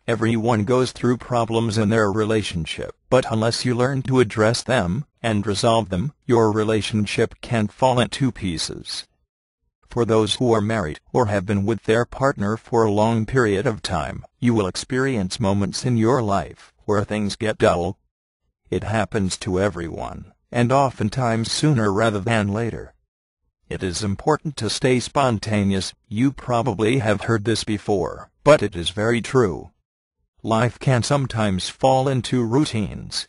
Everyone goes through problems in their relationship, but unless you learn to address them and resolve them, your relationship can fall into pieces. For those who are married or have been with their partner for a long period of time, you will experience moments in your life where things get dull. It happens to everyone, and oftentimes sooner rather than later. It is important to stay spontaneous. You probably have heard this before, but it is very true. Life can sometimes fall into routines.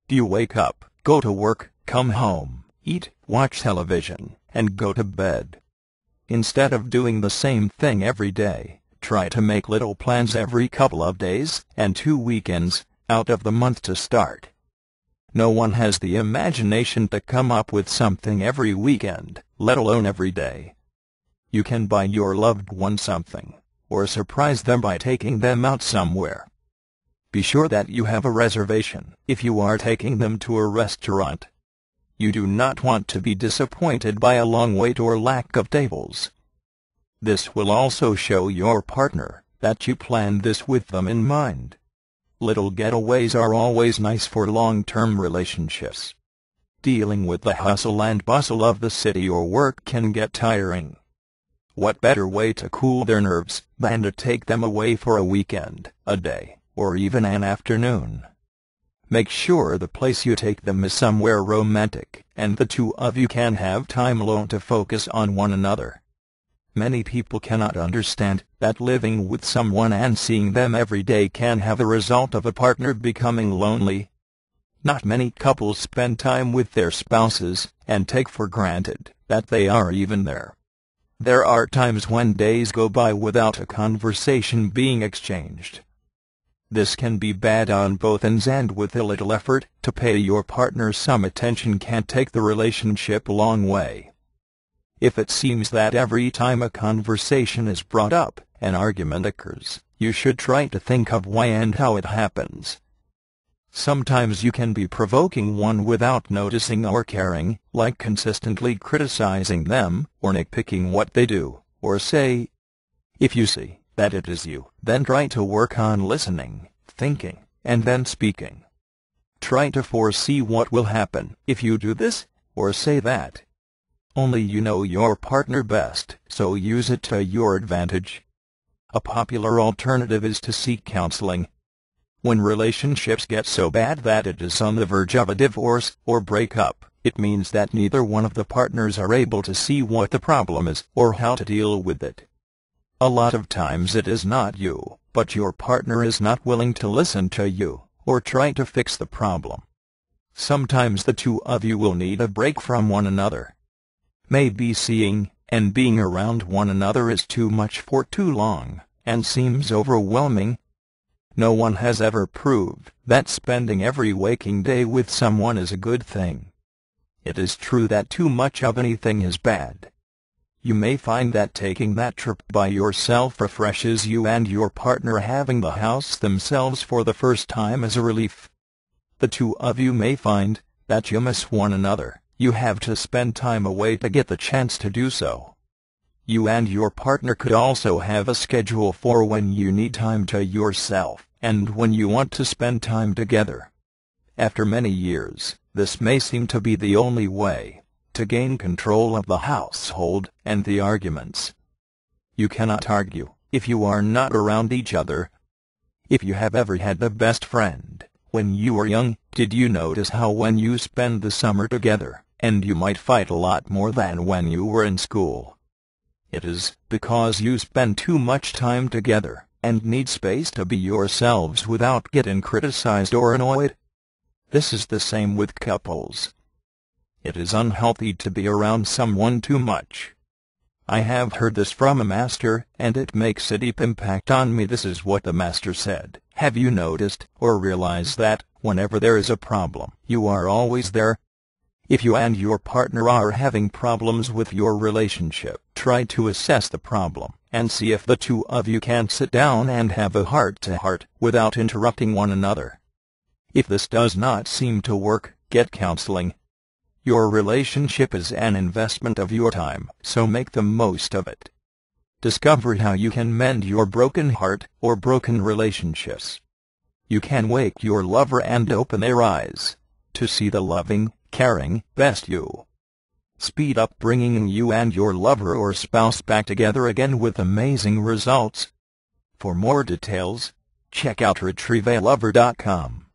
You wake up, go to work, come home, eat, watch television, and go to bed. Instead of doing the same thing every day, try to make little plans every couple of days and 2 weekends out of the month to start. No one has the imagination to come up with something every weekend, let alone every day. You can buy your loved one something, or surprise them by taking them out somewhere. Be sure that you have a reservation if you are taking them to a restaurant. You do not want to be disappointed by a long wait or lack of tables. This will also show your partner that you planned this with them in mind. Little getaways are always nice for long-term relationships. Dealing with the hustle and bustle of the city or work can get tiring. What better way to cool their nerves than to take them away for a weekend, a day, or even an afternoon? Make sure the place you take them is somewhere romantic, and the two of you can have time alone to focus on one another. Many people cannot understand that living with someone and seeing them every day can have a result of a partner becoming lonely. Not many couples spend time with their spouses and take for granted that they are even there. There are times when days go by without a conversation being exchanged. This can be bad on both ends, and with a little effort to pay your partner some attention can take the relationship a long way. If it seems that every time a conversation is brought up, an argument occurs, you should try to think of why and how it happens. Sometimes you can be provoking one without noticing or caring, like consistently criticizing them, or nitpicking what they do, or say. If you see that it is you, then try to work on listening, thinking, and then speaking. Try to foresee what will happen if you do this, or say that. Only you know your partner best, so use it to your advantage. A popular alternative is to seek counseling. When relationships get so bad that it is on the verge of a divorce or breakup, it means that neither one of the partners are able to see what the problem is or how to deal with it. A lot of times it is not you, but your partner is not willing to listen to you or try to fix the problem. Sometimes the two of you will need a break from one another. Maybe seeing and being around one another is too much for too long, and seems overwhelming. No one has ever proved that spending every waking day with someone is a good thing. It is true that too much of anything is bad. You may find that taking that trip by yourself refreshes you, and your partner having the house themselves for the first time is a relief. The two of you may find that you miss one another. You have to spend time away to get the chance to do so. You and your partner could also have a schedule for when you need time to yourself, and when you want to spend time together. After many years, this may seem to be the only way to gain control of the household and the arguments. You cannot argue if you are not around each other. If you have ever had a best friend when you were young, did you notice how when you spend the summer together, and you might fight a lot more than when you were in school? It is because you spend too much time together and need space to be yourselves without getting criticized or annoyed. This is the same with couples. It is unhealthy to be around someone too much. I have heard this from a master, and it makes a deep impact on me. This is what the master said. Have you noticed or realized that whenever there is a problem, you are always there? If you and your partner are having problems with your relationship, try to assess the problem and see if the two of you can sit down and have a heart-to-heart without interrupting one another. If this does not seem to work, get counseling. Your relationship is an investment of your time, so make the most of it. Discover how you can mend your broken heart or broken relationships. You can wake your lover and open their eyes to see the loving, caring, best you. Speed up bringing you and your lover or spouse back together again with amazing results. For more details, check out retrievealover.com.